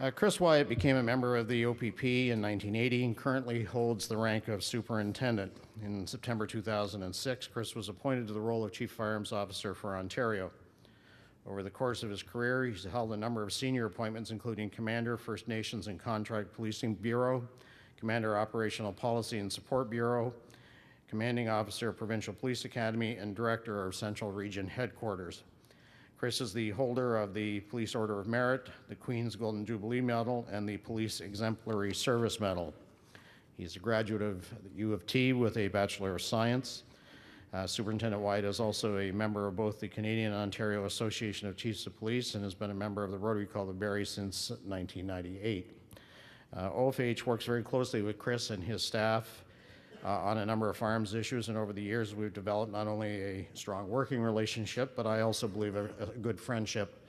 Chris Wyatt became a member of the OPP in 1980 and currently holds the rank of superintendent. In September 2006, Chris was appointed to the role of Chief Firearms Officer for Ontario. Over the course of his career, he's held a number of senior appointments, including Commander, First Nations and Contract Policing Bureau, Commander, Operational Policy and Support Bureau, Commanding Officer, Provincial Police Academy, and Director of Central Region Headquarters. Chris is the holder of the Police Order of Merit, the Queen's Golden Jubilee Medal, and the Police Exemplary Service Medal. He's a graduate of U of T with a Bachelor of Science. Superintendent Wyatt is also a member of both the Canadian and Ontario Association of Chiefs of Police and has been a member of the Rotary Club of Barrie since 1998. OFH works very closely with Chris and his staff on a number of firearms issues, and over the years we've developed not only a strong working relationship, but I also believe a good friendship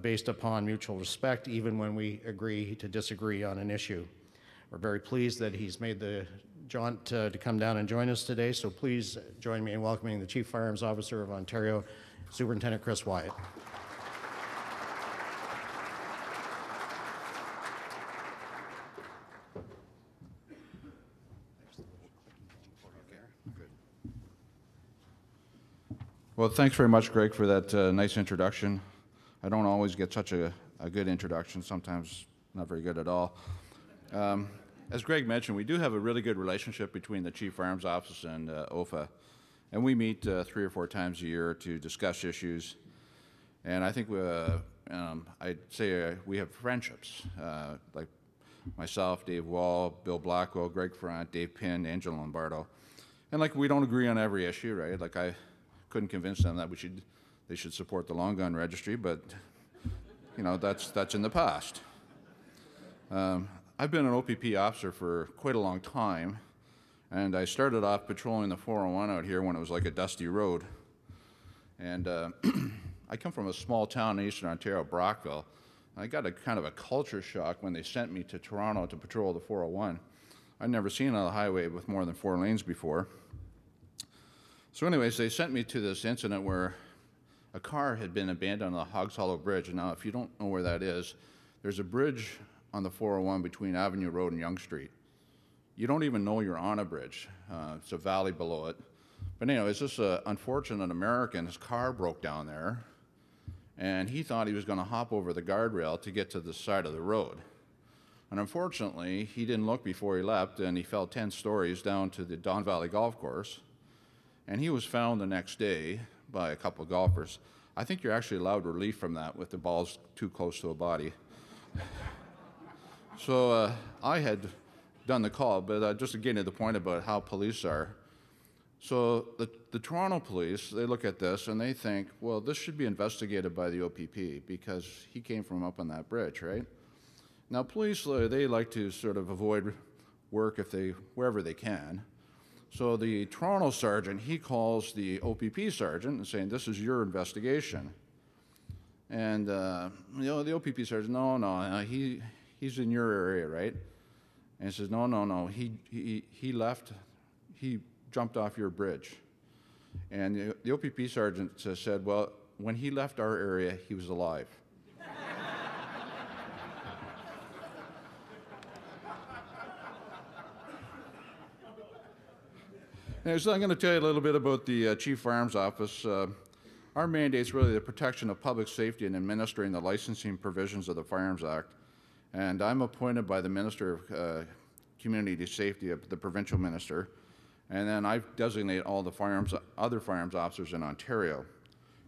based upon mutual respect, even when we agree to disagree on an issue. We're very pleased that he's made the jaunt to come down and join us today, so please join me in welcoming the Chief Firearms Officer of Ontario, Superintendent Chris Wyatt. Well, thanks very much, Greg, for that nice introduction. I don't always get such a good introduction, sometimes not very good at all. As Greg mentioned, we do have a really good relationship between the Chief Firearms Office and OFA, and we meet 3 or 4 times a year to discuss issues. And I think I'd say we have friendships, like myself, Dave Wall, Bill Blackwell, Greg Front, Dave Pinn, Angela Lombardo. And like we don't agree on every issue, right? Like I couldn't convince them that they should support the long gun registry, but you know that's in the past. I've been an OPP officer for quite a long time, and I started off patrolling the 401 out here when it was like a dusty road. And I come from a small town in Eastern Ontario, Brockville. I got a kind of a culture shock when they sent me to Toronto to patrol the 401. I'd never seen on a highway with more than 4 lanes before. So anyways, they sent me to this incident where a car had been abandoned on the Hogs Hollow Bridge. And now, if you don't know where that is, there's a bridge on the 401 between Avenue Road and Yonge Street. You don't even know you're on a bridge. It's a valley below it. But anyways, this unfortunate American, his car broke down there, and he thought he was going to hop over the guardrail to get to the side of the road. And unfortunately, he didn't look before he leapt, and he fell 10 stories down to the Don Valley Golf Course. And he was found the next day by a couple of golfers. I think you're actually allowed relief from that with the balls too close to a body. So I had done the call, but just to get to the point about how police are. So the Toronto police, they look at this and they think, well, this should be investigated by the OPP because he came from up on that bridge, right? Now police, they like to sort of avoid work wherever they can. So the Toronto sergeant, he calls the OPP sergeant and saying, this is your investigation. And the OPP sergeant, no, he's in your area, right? And he says, no, he left, he jumped off your bridge. And the OPP sergeant said, well, when he left our area, he was alive. So I'm going to tell you a little bit about the Chief Firearms Office. Our mandate is really the protection of public safety and administering the licensing provisions of the Firearms Act. And I'm appointed by the Minister of Community Safety, the provincial minister. And then I designate all the other firearms officers in Ontario.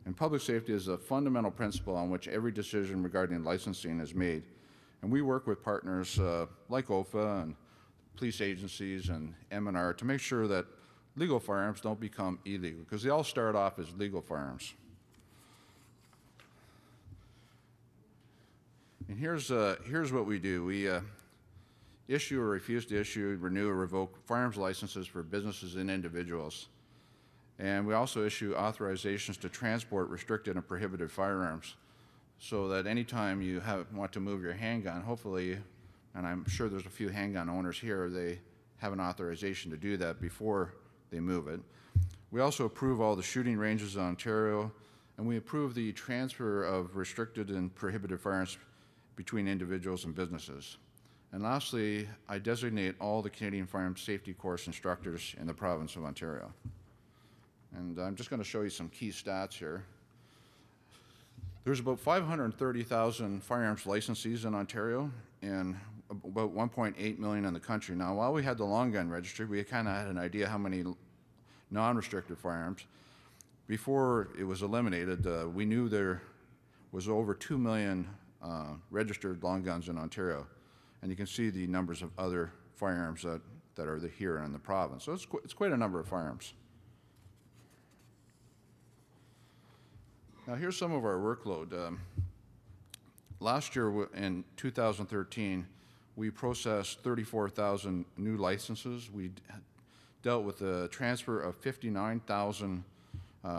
And public safety is a fundamental principle on which every decision regarding licensing is made. And we work with partners like OFA and police agencies and M&R to make sure that legal firearms don't become illegal, because they all start off as legal firearms. And here's what we do. We issue or refuse to issue, renew or revoke firearms licenses for businesses and individuals. And we also issue authorizations to transport restricted and prohibited firearms, so that anytime you want to move your handgun, hopefully, and I'm sure there's a few handgun owners here, they have an authorization to do that before they move it. We also approve all the shooting ranges in Ontario, and we approve the transfer of restricted and prohibited firearms between individuals and businesses. And lastly, I designate all the Canadian Firearms Safety Course instructors in the province of Ontario. And I'm just going to show you some key stats here. There's about 530,000 firearms licensees in Ontario and about 1.8 million in the country. Now, while we had the long gun registry, we kind of had an idea how many non-restricted firearms. Before it was eliminated, we knew there was over 2 million registered long guns in Ontario. And you can see the numbers of other firearms that are here in the province. So it's quite a number of firearms. Now here's some of our workload. Last year in 2013, we processed 34,000 new licenses. We dealt with the transfer of 59,000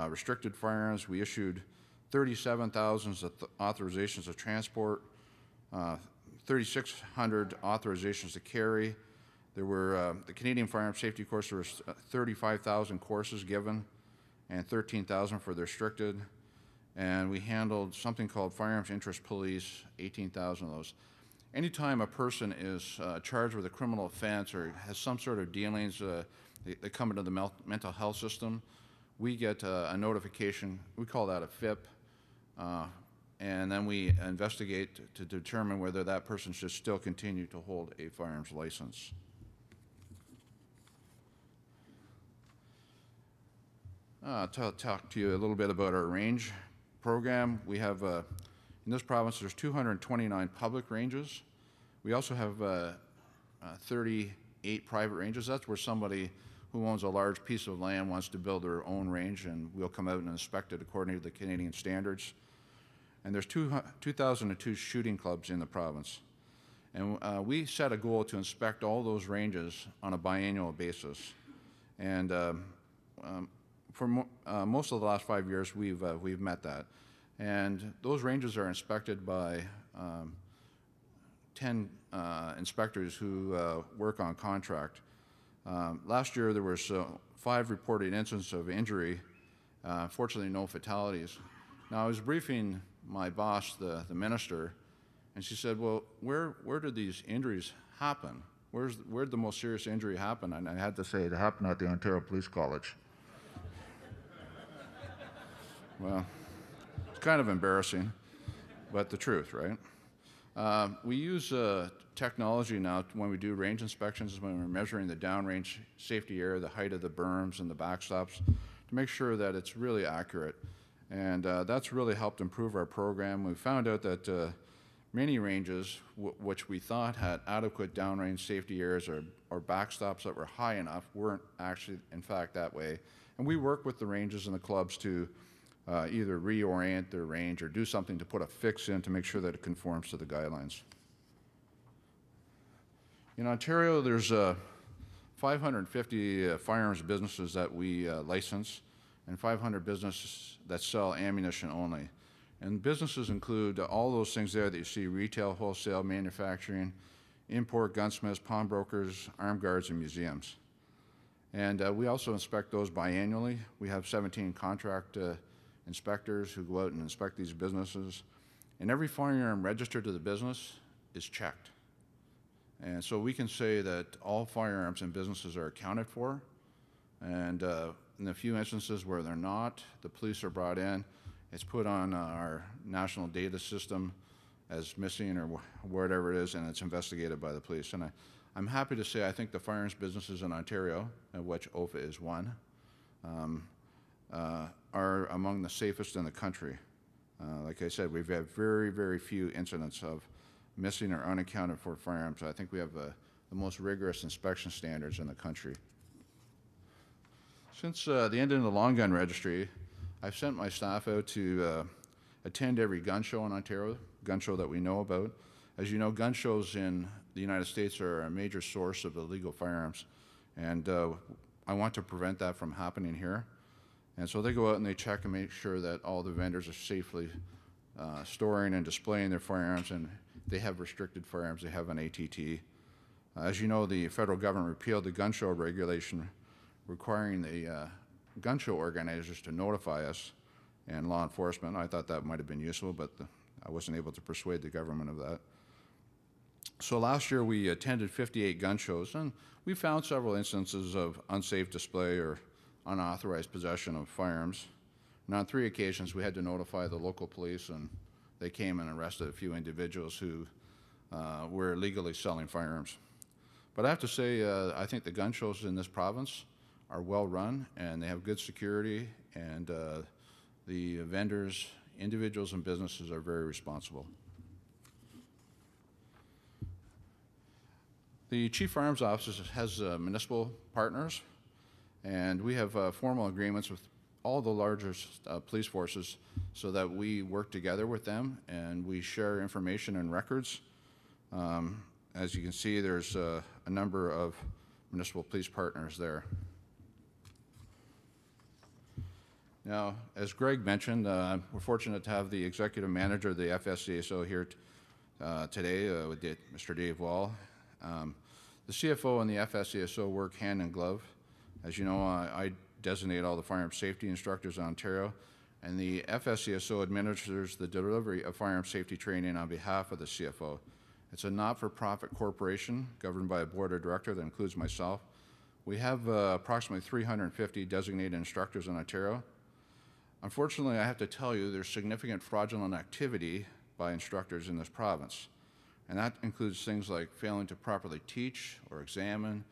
restricted firearms. We issued 37,000 authorizations of transport, 3,600 authorizations to carry. There were, the Canadian Firearms Safety Course, there was 35,000 courses given and 13,000 for the restricted. And we handled something called Firearms Interest Police, 18,000 of those. Anytime a person is charged with a criminal offense or has some sort of dealings, they come into the mental health system, we get a notification. We call that a FIP. And then we investigate to determine whether that person should still continue to hold a firearms license. I'll talk to you a little bit about our range program. We have, in this province, there's 229 public ranges. We also have 38 private ranges. That's where somebody who owns a large piece of land wants to build their own range, and we'll come out and inspect it according to the Canadian standards. And there's 2,002 shooting clubs in the province. And we set a goal to inspect all those ranges on a biannual basis. And for most of the last 5 years, we've met that. And those ranges are inspected by 10 inspectors who work on contract. Last year, there was 5 reported incidents of injury. Fortunately, no fatalities. Now, I was briefing my boss, the minister, and she said, well, where did these injuries happen? Where'd the most serious injury happen? And I had to say it happened at the Ontario Police College. Well, it's kind of embarrassing, but the truth, right? We use technology now when we do range inspections, when we're measuring the downrange safety area, the height of the berms and the backstops, to make sure that it's really accurate. And that's really helped improve our program. We found out that many ranges, which we thought had adequate downrange safety areas or backstops that were high enough, weren't actually, in fact, that way. And we work with the ranges and the clubs to either reorient their range or do something to put a fix in to make sure that it conforms to the guidelines. In Ontario, there's 550 firearms businesses that we license, and 500 businesses that sell ammunition only. And businesses include all those things there that you see: retail, wholesale, manufacturing, import, gunsmiths, pawnbrokers, armed guards, and museums. And we also inspect those biannually. We have 17 contract inspectors who go out and inspect these businesses. And every firearm registered to the business is checked. And so we can say that all firearms in businesses are accounted for. And in the few instances where they're not, the police are brought in. It's put on our national data system as missing or whatever it is, and it's investigated by the police. And I'm happy to say I think the firearms businesses in Ontario, of which OFA is one, are among the safest in the country. Like I said, we've had very, very few incidents of missing or unaccounted for firearms. I think we have the most rigorous inspection standards in the country. Since the ending of the long gun registry, I've sent my staff out to attend every gun show in Ontario, gun show that we know about. As you know, gun shows in the United States are a major source of illegal firearms, and I want to prevent that from happening here. And so they go out and they check and make sure that all the vendors are safely storing and displaying their firearms, and they have restricted firearms, they have an ATT. As you know, the federal government repealed the gun show regulation requiring the gun show organizers to notify us and law enforcement. I thought that might have been useful, but I wasn't able to persuade the government of that. So last year we attended 58 gun shows, and we found several instances of unsafe display or unauthorized possession of firearms. And on 3 occasions we had to notify the local police, and they came and arrested a few individuals who were illegally selling firearms. But I have to say, I think the gun shows in this province are well run, and they have good security, and the vendors, individuals and businesses are very responsible. The Chief Firearms Office has municipal partners, and we have formal agreements with all the largest police forces so that we work together with them and we share information and records. As you can see, there's a number of municipal police partners there. Now, as Greg mentioned, we're fortunate to have the executive manager of the FSCSO here today with Mr. Dave Wall. The CFO and the FSCSO work hand in glove. As you know, I designate all the firearm safety instructors in Ontario, and the FSCSO administers the delivery of firearm safety training on behalf of the CFO. It's a not-for-profit corporation governed by a board of directors that includes myself. We have approximately 350 designated instructors in Ontario. Unfortunately, I have to tell you there's significant fraudulent activity by instructors in this province. And that includes things like failing to properly teach or examine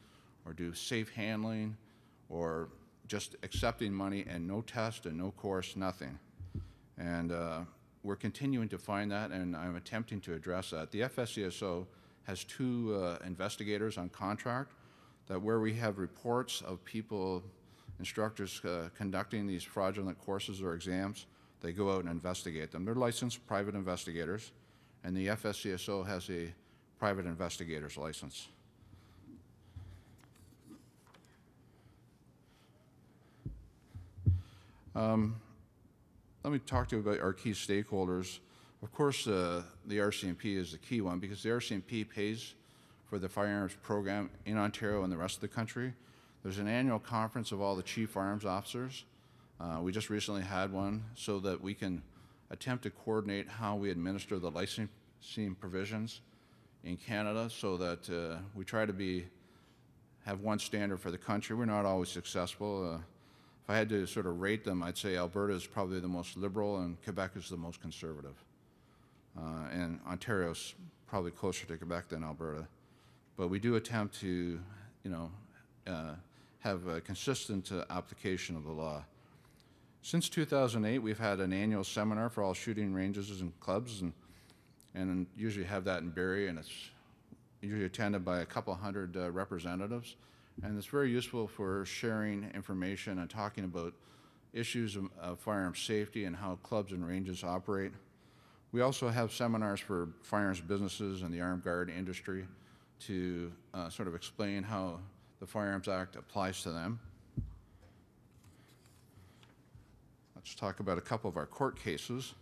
or do safe handling or just accepting money and no test and no course, nothing. And we're continuing to find that, and I'm attempting to address that. The FSCSO has 2 investigators on contract that where we have reports of people, instructors conducting these fraudulent courses or exams, they go out and investigate them. They're licensed private investigators, and the FSCSO has a private investigator's license. Let me talk to you about our key stakeholders. Of course, the RCMP is the key one because the RCMP pays for the firearms program in Ontario and the rest of the country. There's an annual conference of all the chief firearms officers. We just recently had one so that we can attempt to coordinate how we administer the licensing provisions in Canada so that we try to have one standard for the country. We're not always successful. If I had to sort of rate them, I'd say Alberta is probably the most liberal and Quebec is the most conservative. And Ontario's probably closer to Quebec than Alberta. But we do attempt to, have a consistent application of the law. Since 2008, we've had an annual seminar for all shooting ranges and clubs, and usually have that in Barrie, and it's usually attended by a couple hundred representatives. And it's very useful for sharing information and talking about issues of firearm safety and how clubs and ranges operate. We also have seminars for firearms businesses and the armed guard industry to sort of explain how the Firearms Act applies to them. Let's talk about a couple of our court cases.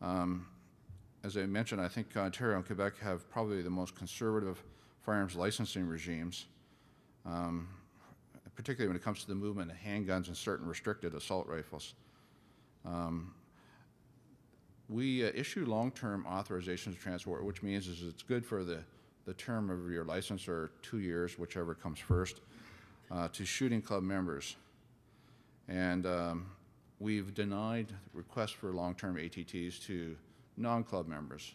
As I mentioned, I think Ontario and Quebec have probably the most conservative firearms licensing regimes, particularly when it comes to the movement of handguns and certain restricted assault rifles. We issue long-term authorizations to transport, which means it's good for the term of your license, or 2 years, whichever comes first, to shooting club members. And we've denied requests for long-term ATTs to non-club members.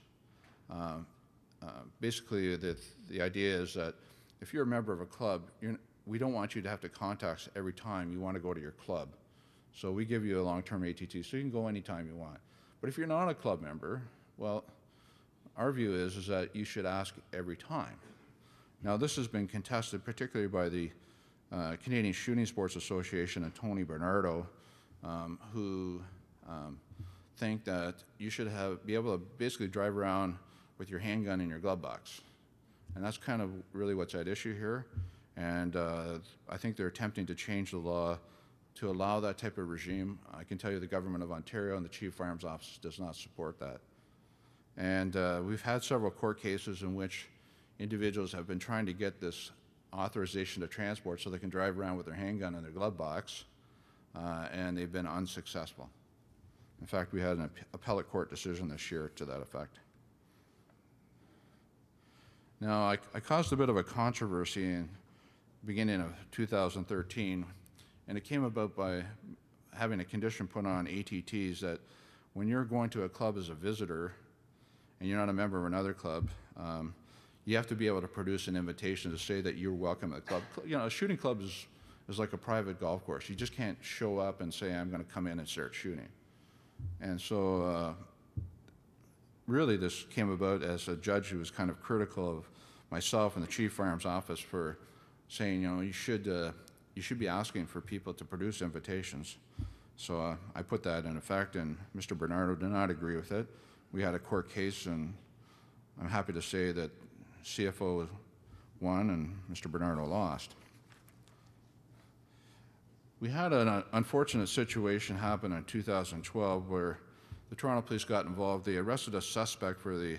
Basically, the idea is that if you're a member of a club, we don't want you to have to contact us every time you want to go to your club. So we give you a long-term ATT, so you can go anytime you want. But if you're not a club member, well, our view is that you should ask every time. Now, this has been contested particularly by the Canadian Shooting Sports Association and Tony Bernardo, who think that you should be able to basically drive around with your handgun in your glove box. And that's kind of really what's at issue here. And I think they're attempting to change the law to allow that type of regime. I can tell you the government of Ontario and the Chief Firearms Office does not support that. And we've had several court cases in which individuals have been trying to get this authorization to transport so they can drive around with their handgun in their glove box, and they've been unsuccessful. In fact, we had an appellate court decision this year to that effect. Now, I caused a bit of a controversy in the beginning of 2013, and it came about by having a condition put on ATTs that when you're going to a club as a visitor and you're not a member of another club, you have to be able to produce an invitation to say that you're welcome at the club. You know, a shooting club is like a private golf course. You just can't show up and say, I'm going to come in and start shooting. And so really this came about as a judge who was kind of critical of myself and the Chief Firearms Office for saying, you know, you should be asking for people to produce invitations. So I put that in effect, and Mr. Bernardo did not agree with it. We had a court case, and I'm happy to say that CFO won and Mr. Bernardo lost. We had an unfortunate situation happen in 2012 where the Toronto Police got involved. They arrested a suspect for the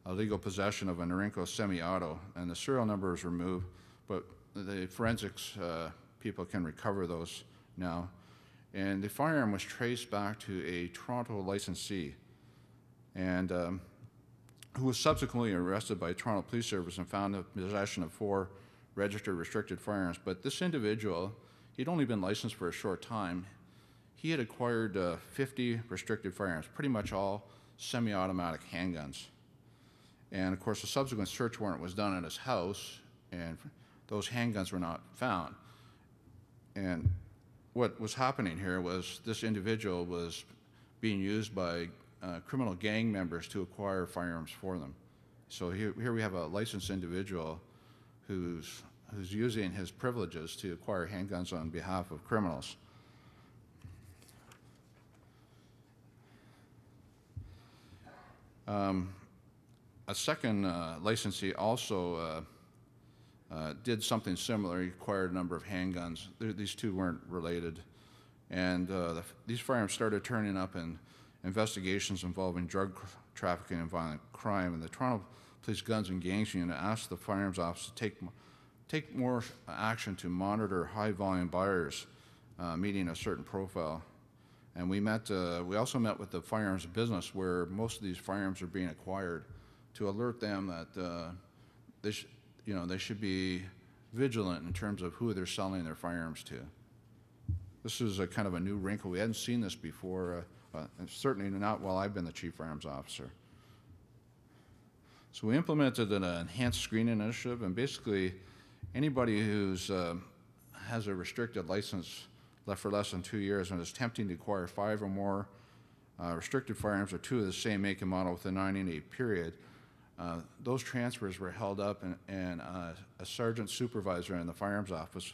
illegal possession of a Norinco semi-auto, and the serial number was removed, but the forensics people can recover those now. And the firearm was traced back to a Toronto licensee, and who was subsequently arrested by Toronto Police Service and found in possession of 4 registered restricted firearms. But this individual, he'd only been licensed for a short time. He had acquired 50 restricted firearms, pretty much all semi-automatic handguns. And of course, a subsequent search warrant was done at his house, and those handguns were not found. And what was happening here was this individual was being used by criminal gang members to acquire firearms for them. So here we have a licensed individual who's using his privileges to acquire handguns on behalf of criminals. A second licensee also did something similar. He acquired a number of handguns. These two weren't related. And these firearms started turning up in investigations involving drug trafficking and violent crime. And the Toronto Police Guns and Gangs Unit asked the Firearms Office to take more action to monitor high-volume buyers meeting a certain profile. And we also met with the firearms business where most of these firearms are being acquired to alert them that they should be vigilant in terms of who they're selling their firearms to. This is a kind of a new wrinkle. We hadn't seen this before, certainly not while I've been the Chief Firearms Officer. So we implemented an enhanced screening initiative, and basically anybody who's has a restricted license left for less than 2 years and is attempting to acquire 5 or more restricted firearms or 2 of the same make and model within a 90-day period, those transfers were held up, and a sergeant supervisor in the Firearms Office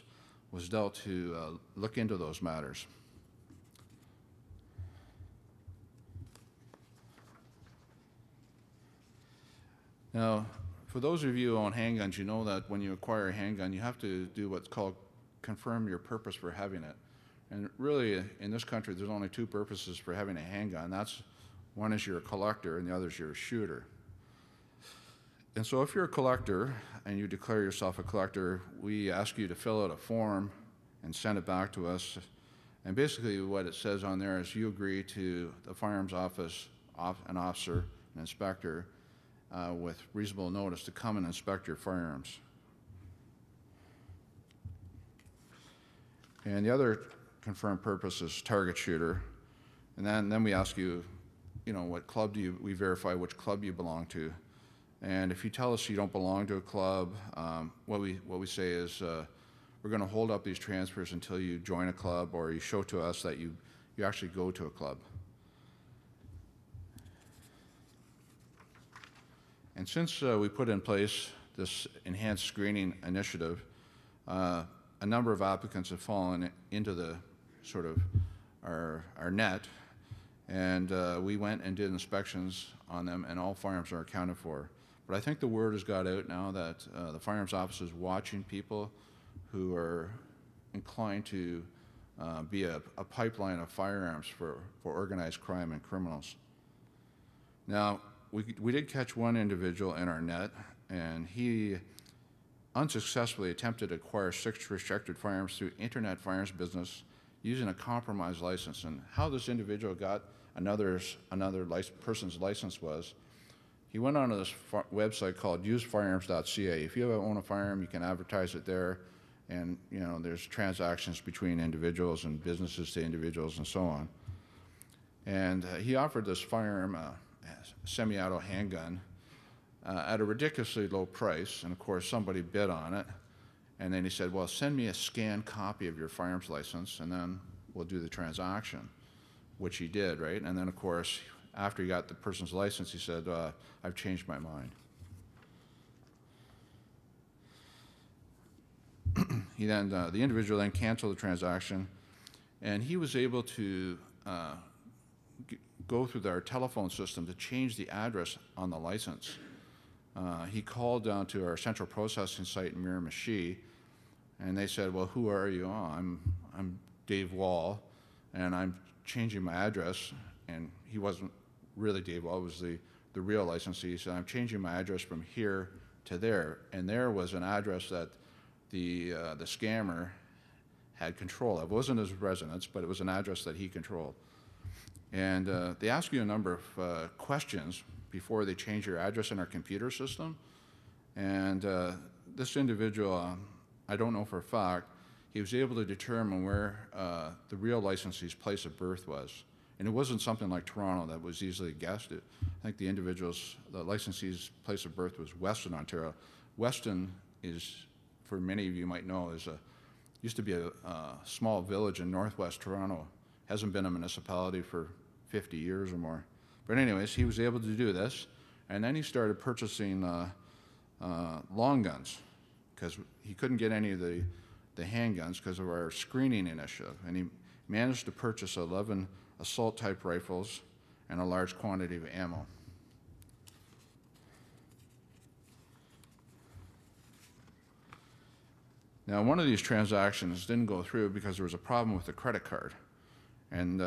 was dealt to look into those matters. Now, for those of you who own handguns, you know that when you acquire a handgun, you have to do what's called confirm your purpose for having it. And really, in this country, there's only 2 purposes for having a handgun. One is you're a collector, and the other is you're a shooter. And so if you're a collector and you declare yourself a collector, we ask you to fill out a form and send it back to us. And basically what it says on there is you agree to the Firearms Office, an officer, an inspector, with reasonable notice to come and inspect your firearms. And the other confirmed purpose is target shooter. And then we ask you, what club we verify which club you belong to. And if you tell us you don't belong to a club, what we say is we're going to hold up these transfers until you join a club or you show to us that you actually go to a club. And since we put in place this enhanced screening initiative, a number of applicants have fallen into the sort of our net, and we went and did inspections on them, and all firearms are accounted for. But I think the word has got out now that the Firearms Office is watching people who are inclined to be a pipeline of firearms for organized crime and criminals. Now, we did catch one individual in our net, and he unsuccessfully attempted to acquire 6 restricted firearms through internet firearms business using a compromised license. And how this individual got another person's license was, he went onto this website called usefirearms.ca. If you own a firearm, you can advertise it there, and there's transactions between individuals and businesses to individuals and so on. And he offered this firearm, semi-auto handgun, at a ridiculously low price, and of course somebody bid on it. And then he said, well, send me a scanned copy of your firearms license, and then we'll do the transaction, which he did, right? And then, of course, after he got the person's license, he said, I've changed my mind. The individual then canceled the transaction, and he was able to go through our telephone system to change the address on the license. He called down to our central processing site in Miramichi, and they said, well, who are you? Oh, I'm Dave Wall, and I'm changing my address. And he wasn't really Dave Wall, it was the real licensee. He said, I'm changing my address from here to there. And there was an address that the scammer had control of. It wasn't his residence, but it was an address that he controlled. And they ask you a number of questions before they change your address in our computer system. And this individual, I don't know for a fact, he was able to determine where the real licensee's place of birth was. And it wasn't something like Toronto that was easily guessed. I think the licensee's place of birth was Weston, Ontario. Weston is, for many of you might know, used to be a small village in northwest Toronto. Hasn't been a municipality for 50 years or more. But anyways, he was able to do this, and then he started purchasing long guns, because he couldn't get any of the handguns because of our screening initiative. And he managed to purchase 11 assault-type rifles and a large quantity of ammo. Now, one of these transactions didn't go through because there was a problem with the credit card. And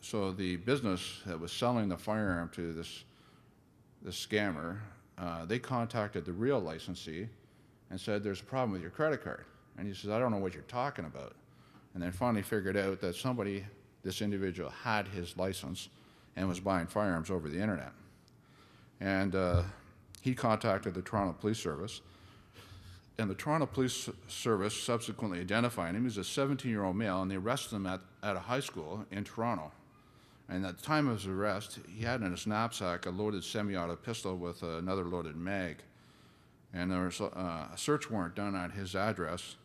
so the business that was selling the firearm to this scammer, they contacted the real licensee and said, there's a problem with your credit card. And he says, I don't know what you're talking about. And then finally figured out that this individual had his license and was buying firearms over the internet. And he contacted the Toronto Police Service. And the Toronto Police Service subsequently identified him. He was a 17-year-old male, and they arrested him at a high school in Toronto. And at the time of his arrest, he had in his knapsack a loaded semi-auto pistol with another loaded mag. And there was a search warrant done at his address,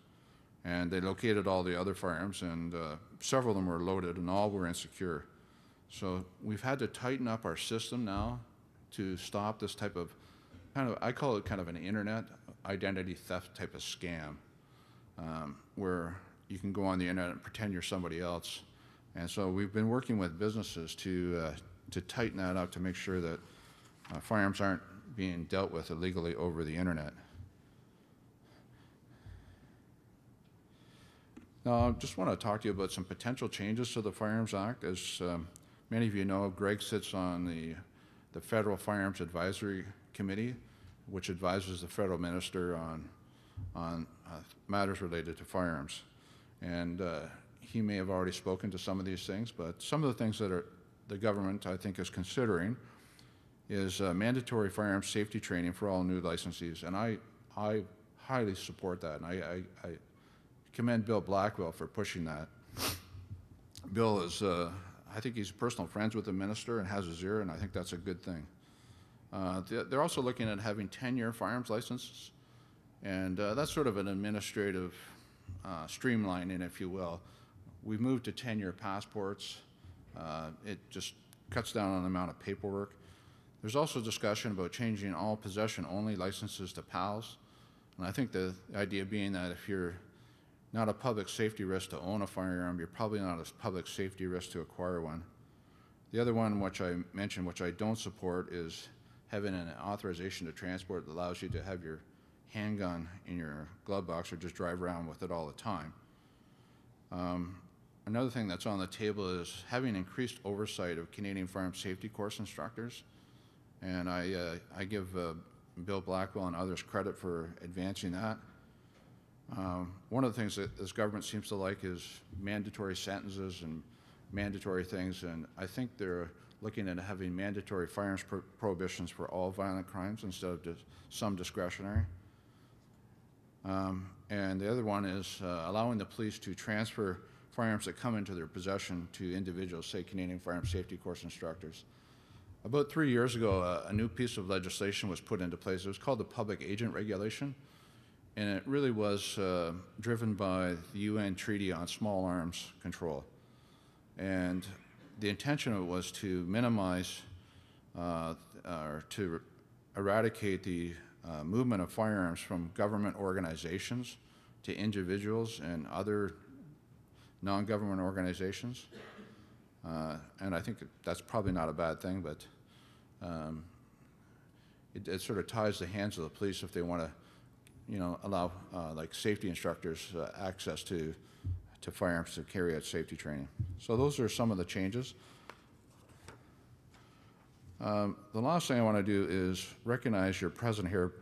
and they located all the other firearms, and several of them were loaded, and all were insecure. So we've had to tighten up our system now to stop this type of, I call it kind of an internet identity theft type of scam, where you can go on the internet and pretend you're somebody else. And so we've been working with businesses to tighten that up to make sure that firearms aren't being dealt with illegally over the internet. Now, I just want to talk to you about some potential changes to the Firearms Act. As many of you know, Greg sits on the Federal Firearms Advisory Committee, which advises the federal minister on matters related to firearms. And he may have already spoken to some of these things, but some of the things that the government, I think, is considering is mandatory firearms safety training for all new licensees. And I highly support that, and I commend Bill Blackwell for pushing that. Bill is, I think he's personal friends with the minister and has his ear, and I think that's a good thing. They're also looking at having 10-year firearms licenses, and that's sort of an administrative streamlining, if you will. We've moved to 10-year passports. It just cuts down on the amount of paperwork. There's also discussion about changing all possession-only licenses to PALs, and I think the idea being that if you're not a public safety risk to own a firearm, you're probably not a public safety risk to acquire one. The other one, which I mentioned, which I don't support, is having an authorization to transport that allows you to have your handgun in your glove box or just drive around with it all the time. Another thing that's on the table is having increased oversight of Canadian firearms safety course instructors. And I give Bill Blackwell and others credit for advancing that. One of the things that this government seems to like is mandatory sentences and mandatory things, and I think they're looking at having mandatory firearms prohibitions for all violent crimes instead of just some discretionary. And the other one is allowing the police to transfer firearms that come into their possession to individuals, say Canadian Firearms Safety Course instructors. About 3 years ago, a new piece of legislation was put into place. It was called the Public Agent Regulation, and it really was driven by the UN Treaty on Small Arms Control. And the intention of it was to minimize or to eradicate the movement of firearms from government organizations to individuals and other non-government organizations. And I think that's probably not a bad thing, but it sort of ties the hands of the police if they want to, allow like safety instructors access to firearms to carry out safety training. So those are some of the changes. The last thing I want to do is recognize your president here,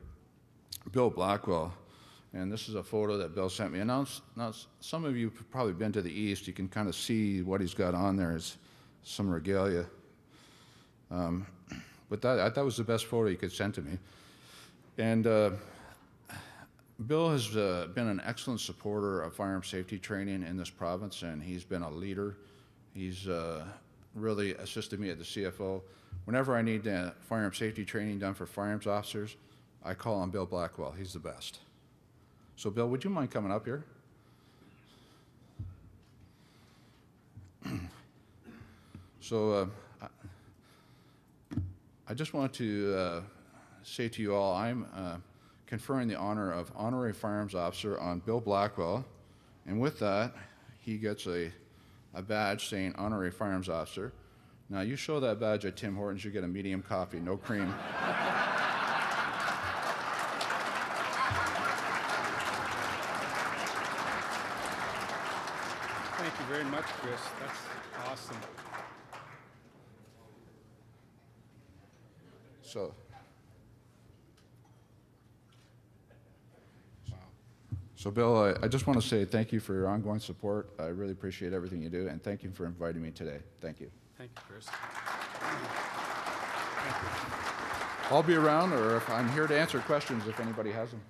Bill Blackwell. And this is a photo that Bill sent me. And now some of you have probably been to the East. You can kind of see what he's got on there is some regalia. But that was the best photo you could send to me. And Bill has been an excellent supporter of firearm safety training in this province, and he's been a leader. He's really assisted me at the CFO. Whenever I need firearm safety training done for firearms officers, I call on Bill Blackwell. He's the best. So, Bill, would you mind coming up here? So, I just want to say to you all, I'm conferring the honor of Honorary Firearms Officer on Bill Blackwell, and with that, he gets a badge saying Honorary Firearms Officer. Now, you show that badge at Tim Hortons, you get a medium coffee, no cream. Thank you very much, Chris. That's awesome. So Bill, I just want to say thank you for your ongoing support. I really appreciate everything you do, and thank you for inviting me today. Thank you. Thank you, Chris. I'll be around, or if I'm here to answer questions if anybody has them.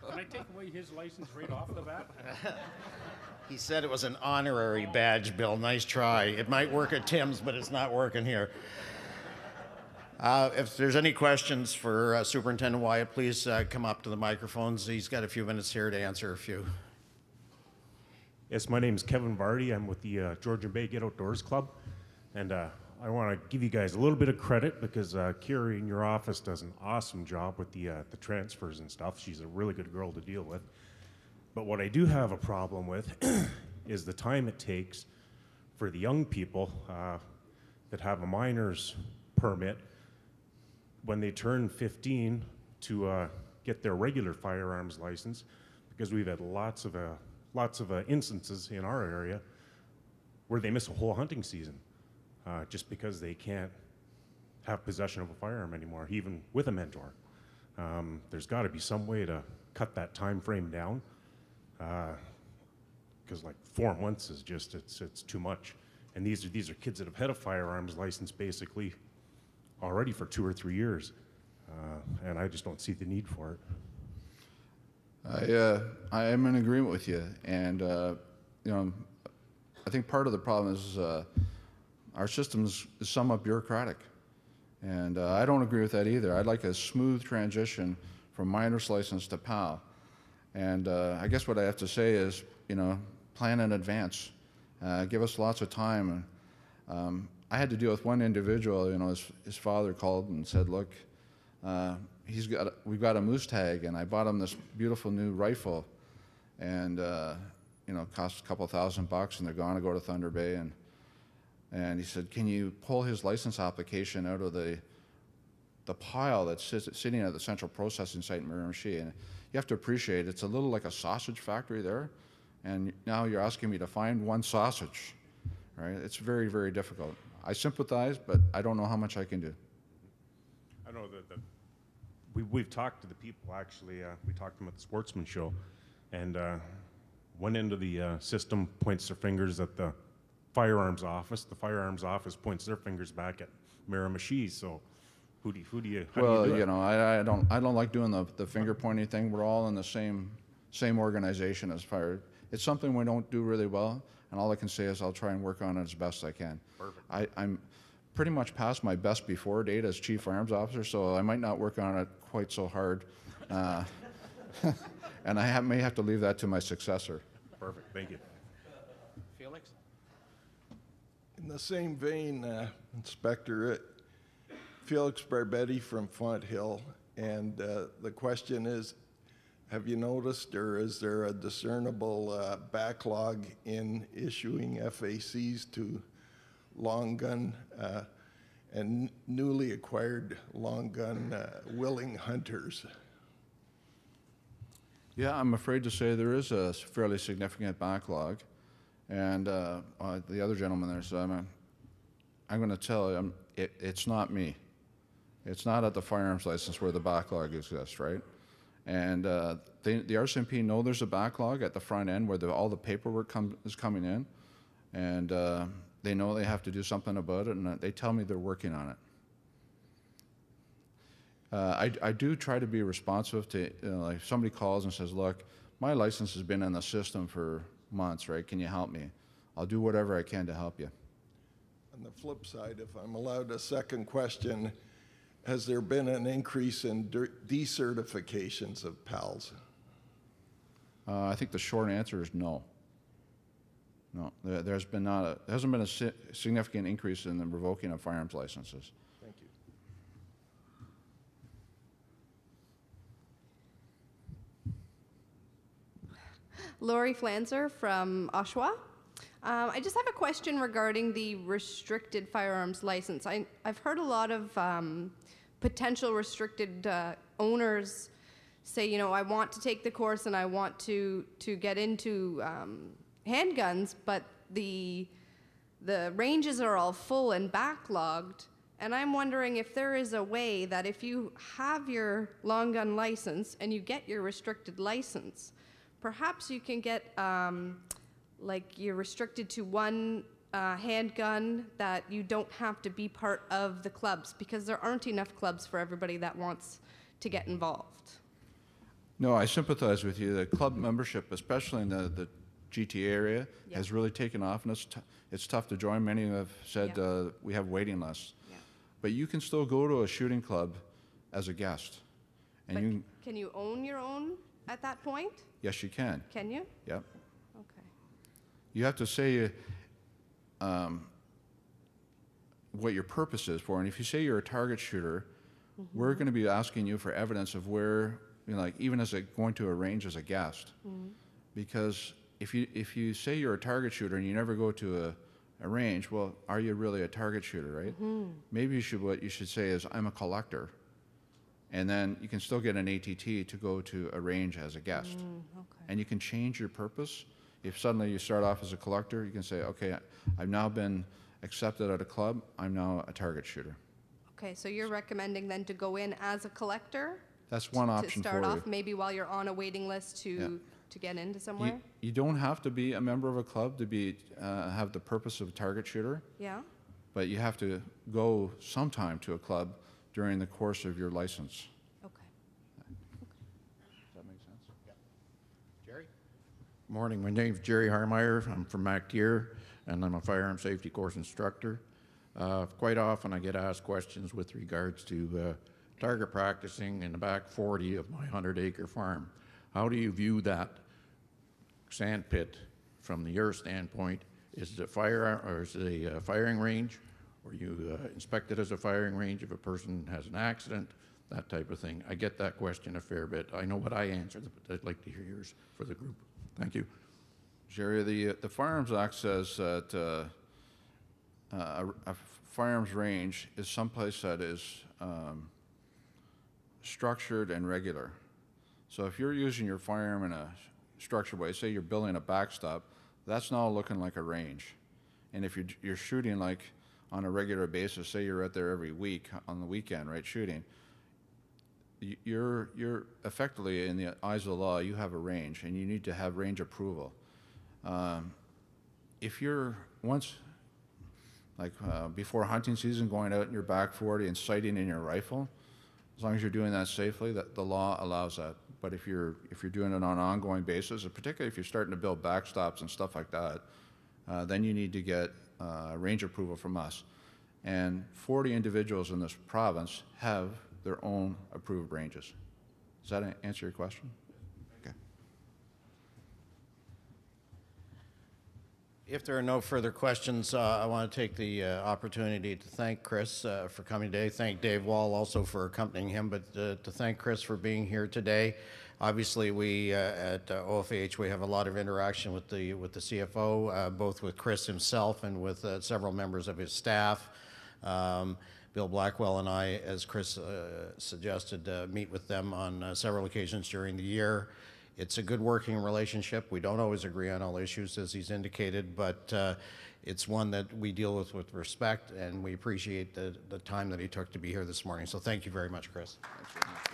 Can I take away his license right off the bat? He said it was an honorary badge, Bill. Nice try. It might work at Tim's, but it's not working here. If there's any questions for Superintendent Wyatt, please come up to the microphones. He's got a few minutes here to answer a few. Yes, my name is Kevin Vardy. I'm with the Georgian Bay Get Outdoors Club. And I want to give you guys a little bit of credit because Carrie in your office does an awesome job with the transfers and stuff. She's a really good girl to deal with. But what I do have a problem with is the time it takes for the young people that have a minor's permit when they turn 15 to get their regular firearms license, because we've had lots of instances in our area where they miss a whole hunting season just because they can't have possession of a firearm anymore, even with a mentor. There's got to be some way to cut that time frame down, because like 4 months is just it's too much. And these are kids that have had a firearms license basically already for 2 or 3 years, and I just don't see the need for it. I am in agreement with you, and I think part of the problem is our system is somewhat bureaucratic, and I don't agree with that either. I'd like a smooth transition from minor's license to PAL, and I guess what I have to say is, plan in advance, give us lots of time. I had to deal with one individual. His father called and said, "Look, we've got a moose tag, and I bought him this beautiful new rifle, and cost a couple $1,000, and they're going to go to Thunder Bay." And he said, "Can you pull his license application out of the pile that's sitting at the central processing site in Miramichi?" And you have to appreciate it's a little like a sausage factory there, and now you're asking me to find one sausage, right? It's very, very difficult. I sympathize, but I don't know how much I can do. I know that we've talked to the people, actually. We talked to them at the Sportsman Show, and one end of the system points their fingers at the Firearms Office. The Firearms Office points their fingers back at Miramichi. So, how do you Well, do it? you know, I don't like doing the finger pointing thing. We're all in the same organization as fire. It's something we don't do really well, and all I can say is I'll try and work on it as best I can. Perfect. I'm pretty much past my best before date as Chief Firearms Officer, so I might not work on it quite so hard. And I may have to leave that to my successor. Perfect. Thank you. Felix? In the same vein, Inspector, Felix Barbetti from Font Hill, and the question is, have you noticed, or is there a discernible backlog in issuing FACs to long gun and newly acquired long gun willing hunters? Yeah, I'm afraid to say there is a fairly significant backlog. And the other gentleman there said, I'm going to tell you, it's not me. It's not at the firearms license where the backlog exists, right? And the RCMP know there's a backlog at the front end where all the paperwork is coming in. And they know they have to do something about it, and they tell me they're working on it. I do try to be responsive to, like if somebody calls and says, look, my license has been in the system for months, right? Can you help me? I'll do whatever I can to help you. On the flip side, if I'm allowed a second question, has there been an increase in decertifications of PALs? I think the short answer is no. No, there hasn't been a significant increase in the revoking of firearms licenses. Thank you. Lori Flanzer from Oshawa. I just have a question regarding the restricted firearms license. I've heard a lot of potential restricted owners say, you know, I want to take the course and I want to get into handguns, but the ranges are all full and backlogged. And I'm wondering if there is a way that if you have your long gun license and you get your restricted license, perhaps you can get, like you're restricted to one handgun, that you don't have to be part of the clubs, because there aren't enough clubs for everybody that wants to get involved. No, I sympathize with you. The club membership, especially in the GTA area, Yeah. has really taken off, and it's tough to join. Many have said we have waiting lists. Yeah. But you can still go to a shooting club as a guest. And But you, can you own your own at that point? yes, you can. Can you? Yep. Okay. You have to say what your purpose is for. And if you say you're a target shooter, we're going to be asking you for evidence of where, you know, like even as going to a range as a guest. Because if you say you're a target shooter and you never go to a range, well, are you really a target shooter, right? Maybe what you should say is, I'm a collector. And then you can still get an ATT to go to a range as a guest. Okay. And you can change your purpose. If suddenly you start off as a collector, you can say, okay, I've now been accepted at a club, I'm now a target shooter. Okay, so you're recommending then to go in as a collector? That's one option to start for off, you. maybe while you're on a waiting list to get into somewhere? You don't have to be a member of a club to be have the purpose of a target shooter, Yeah? but you have to go sometime to a club during the course of your license. Okay. Does that make sense? Jerry? Morning, my name's Jerry Harmeyer. I'm from MacDier, and I'm a firearm safety course instructor. Quite often I get asked questions with regards to target practicing in the back 40 of my 100-acre farm. How do you view that sand pit from your standpoint? Is it a firing range, or you inspect it as a firing range if a person has an accident, that type of thing? I get that question a fair bit. I know what I answered, but I'd like to hear yours for the group. Thank you. Jerry, the Firearms Act says that a firearms range is someplace that is structured and regular. So if you're using your firearm in a structured way, say you're building a backstop, that's now looking like a range. And if you're shooting like on a regular basis, say you're out there every week on the weekend, right, shooting, you're effectively, in the eyes of the law, you have a range, and you need to have range approval. If you're once, like before hunting season, going out in your back 40 and sighting in your rifle, as long as you're doing that safely, that the law allows that. But if you're doing it on an ongoing basis, and particularly if you're starting to build backstops and stuff like that, then you need to get range approval from us. And 40 individuals in this province have their own approved ranges. Does that answer your question? Okay. If there are no further questions, I want to take the opportunity to thank Chris for coming today. Thank Dave Wall also for accompanying him, but to thank Chris for being here today. Obviously, we at OFH, we have a lot of interaction with the CFO, both with Chris himself and with several members of his staff. Bill Blackwell and I, as Chris suggested, meet with them on several occasions during the year. It's a good working relationship. We don't always agree on all issues, as he's indicated, but it's one that we deal with respect, and we appreciate the time that he took to be here this morning. So thank you very much, Chris. Thanks very much.